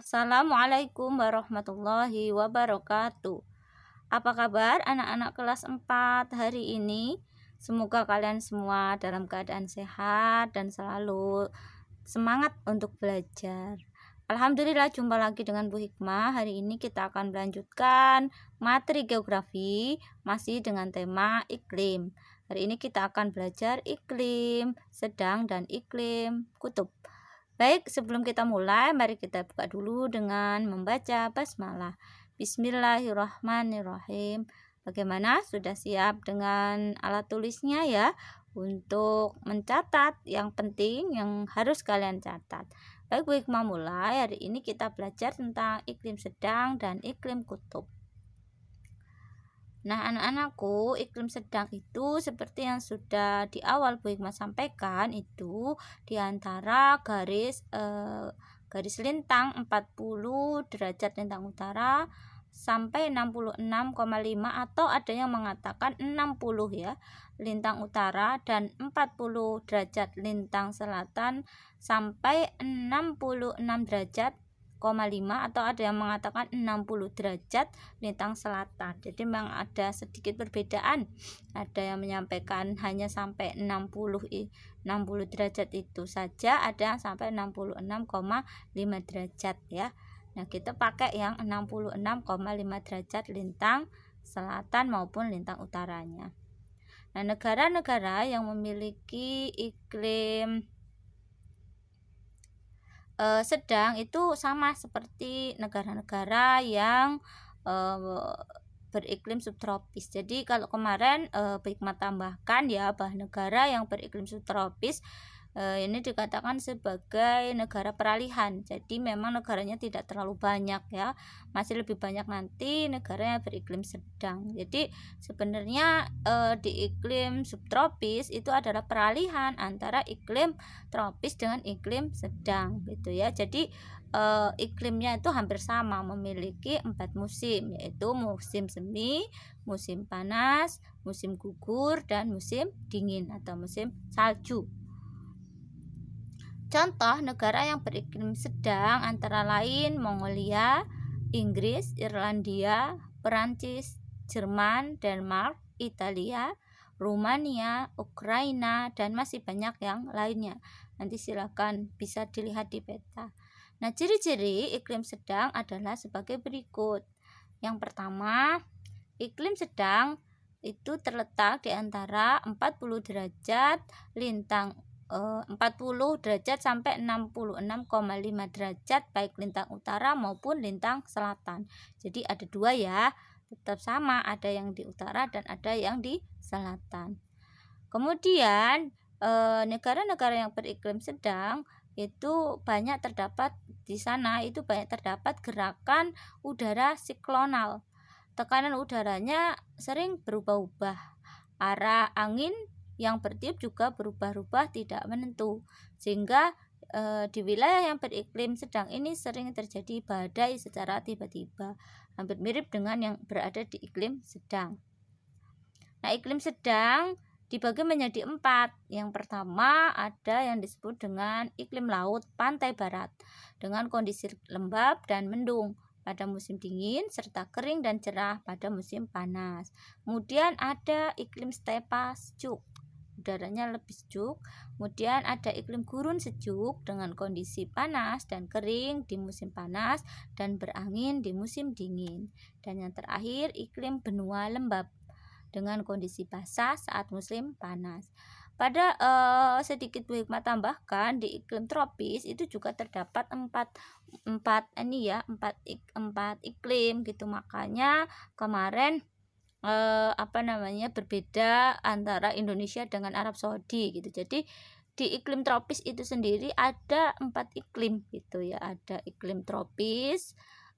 Assalamualaikum warahmatullahi wabarakatuh. Apa kabar anak-anak kelas 4 hari ini? Semoga kalian semua dalam keadaan sehat dan selalu semangat untuk belajar. Alhamdulillah, jumpa lagi dengan Bu Hikmah. Hari ini kita akan melanjutkan materi geografi masih dengan tema iklim. Hari ini kita akan belajar iklim sedang dan iklim kutub. Baik, sebelum kita mulai, mari kita buka dulu dengan membaca basmalah. Bismillahirrahmanirrahim. Bagaimana? Sudah siap dengan alat tulisnya ya? Untuk mencatat yang penting yang harus kalian catat. Baik, Bu Hikmah mulai. Hari ini kita belajar tentang iklim sedang dan iklim kutub. Nah, anak-anakku, iklim sedang itu seperti yang sudah di awal Bu Hikmah sampaikan, itu di antara garis lintang 40 derajat lintang utara sampai 66,5, atau ada yang mengatakan 60 ya, lintang utara, dan 40 derajat lintang selatan sampai 66 derajat 5, atau ada yang mengatakan 60 derajat lintang selatan. Jadi memang ada sedikit perbedaan. Ada yang menyampaikan hanya sampai 60 derajat itu saja, ada yang sampai 66,5 derajat ya. Nah, kita pakai yang 66,5 derajat lintang selatan maupun lintang utaranya. Nah, negara-negara yang memiliki iklim sedang itu sama seperti negara-negara yang beriklim subtropis. Jadi kalau kemarin Hikmah tambahkan ya, bahwa negara yang beriklim subtropis ini dikatakan sebagai negara peralihan. Jadi memang negaranya tidak terlalu banyak ya, masih lebih banyak nanti negara yang beriklim sedang. Jadi sebenarnya di iklim subtropis itu adalah peralihan antara iklim tropis dengan iklim sedang gitu ya. Jadi iklimnya itu hampir sama, memiliki 4 musim, yaitu musim semi, musim panas, musim gugur, dan musim dingin atau musim salju. Contoh negara yang beriklim sedang antara lain Mongolia, Inggris, Irlandia, Perancis, Jerman, Denmark, Italia, Rumania, Ukraina, dan masih banyak yang lainnya. Nanti silakan bisa dilihat di peta. Nah, ciri-ciri iklim sedang adalah sebagai berikut. Yang pertama, iklim sedang itu terletak di antara 40 derajat lintang 40 derajat sampai 66,5 derajat baik lintang utara maupun lintang selatan. Jadi ada dua ya, tetap sama, ada yang di utara dan ada yang di selatan. Kemudian negara-negara yang beriklim sedang itu banyak terdapat di sana, itu banyak terdapat gerakan udara siklonal. Tekanan udaranya sering berubah-ubah. Arah angin yang bertiup juga berubah-ubah, tidak menentu, sehingga di wilayah yang beriklim sedang ini sering terjadi badai secara tiba-tiba, hampir mirip dengan yang berada di iklim sedang. Nah, iklim sedang dibagi menjadi 4. Yang pertama ada yang disebut dengan iklim laut pantai barat dengan kondisi lembab dan mendung pada musim dingin serta kering dan cerah pada musim panas. Kemudian ada iklim stepa sejuk, udaranya lebih sejuk. Kemudian ada iklim gurun sejuk dengan kondisi panas dan kering di musim panas dan berangin di musim dingin. Dan yang terakhir iklim benua lembab dengan kondisi basah saat musim panas. Pada sedikit Bu Hikmah tambahkan, di iklim tropis itu juga terdapat empat iklim gitu. Makanya kemarin berbeda antara Indonesia dengan Arab Saudi gitu. Jadi di iklim tropis itu sendiri ada 4 iklim gitu ya. Ada iklim tropis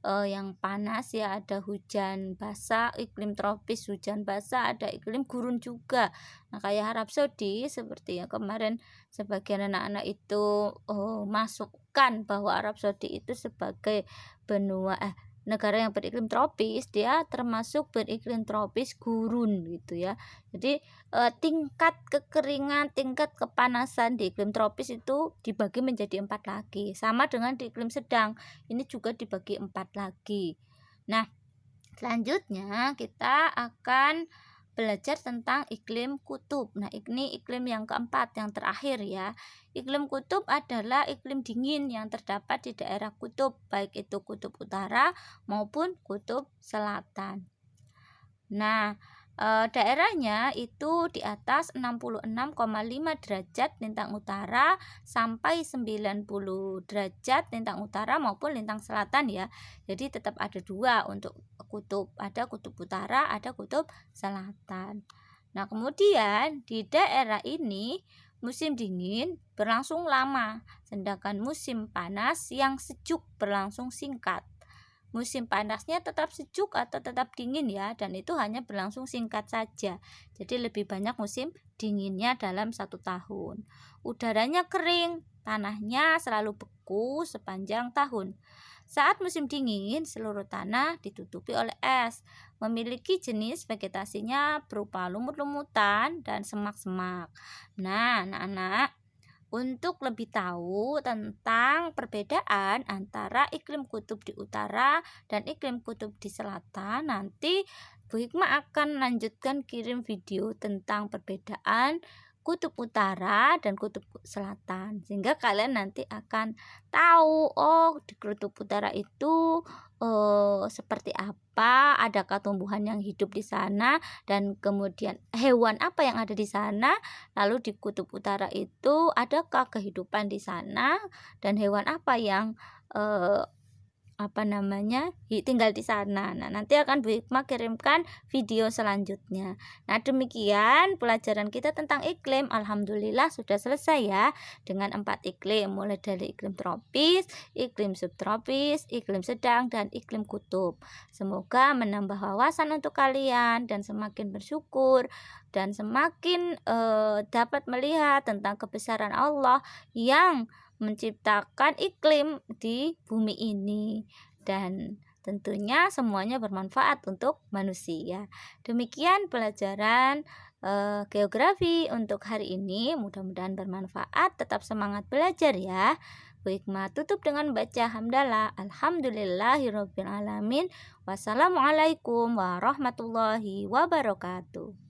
yang panas ya, ada hujan basah, iklim tropis hujan basah, ada iklim gurun juga. Nah, kayak Arab Saudi seperti yang kemarin sebagian anak-anak itu masukkan bahwa Arab Saudi itu sebagai benua negara yang beriklim tropis, dia termasuk beriklim tropis gurun gitu ya. Jadi tingkat kekeringan, tingkat kepanasan di iklim tropis itu dibagi menjadi 4 lagi. Sama dengan di iklim sedang, ini juga dibagi 4 lagi. Nah, selanjutnya kita akan belajar tentang iklim kutub. Nah, ini iklim yang keempat, yang terakhir ya. Iklim kutub adalah iklim dingin yang terdapat di daerah kutub, baik itu kutub utara maupun kutub selatan. Nah, daerahnya itu di atas 66,5 derajat lintang utara sampai 90 derajat lintang utara maupun lintang selatan ya. Jadi tetap ada dua untuk kutub, ada kutub utara, ada kutub selatan. Nah, kemudian di daerah ini musim dingin berlangsung lama, sedangkan musim panas yang sejuk berlangsung singkat. Musim panasnya tetap sejuk atau tetap dingin ya, dan itu hanya berlangsung singkat saja. Jadi lebih banyak musim dinginnya dalam 1 tahun. Udaranya kering, tanahnya selalu beku sepanjang tahun. Saat musim dingin, seluruh tanah ditutupi oleh es. Memiliki jenis vegetasinya berupa lumut-lumutan dan semak-semak. Nah, anak-anak, untuk lebih tahu tentang perbedaan antara iklim kutub di utara dan iklim kutub di selatan, nanti Bu Hikmah akan lanjutkan kirim video tentang perbedaan kutub utara dan kutub selatan, sehingga kalian nanti akan tahu, oh di kutub utara itu seperti apa, adakah tumbuhan yang hidup di sana, dan kemudian hewan apa yang ada di sana. Lalu di kutub utara itu adakah kehidupan di sana, dan hewan apa yang tinggal di sana. Nah, nanti akan Bu Hikmah kirimkan video selanjutnya. Nah, demikian pelajaran kita tentang iklim. Alhamdulillah sudah selesai ya, dengan 4 iklim, mulai dari iklim tropis, iklim subtropis, iklim sedang, dan iklim kutub. Semoga menambah wawasan untuk kalian dan semakin bersyukur dan semakin dapat melihat tentang kebesaran Allah yang menciptakan iklim di bumi ini, dan tentunya semuanya bermanfaat untuk manusia. Demikian pelajaran geografi untuk hari ini, mudah-mudahan bermanfaat. Tetap semangat belajar ya. Bu Hikmah tutup dengan baca hamdalah alhamdulillahirobbilalamin. Wassalamualaikum warahmatullahi wabarakatuh.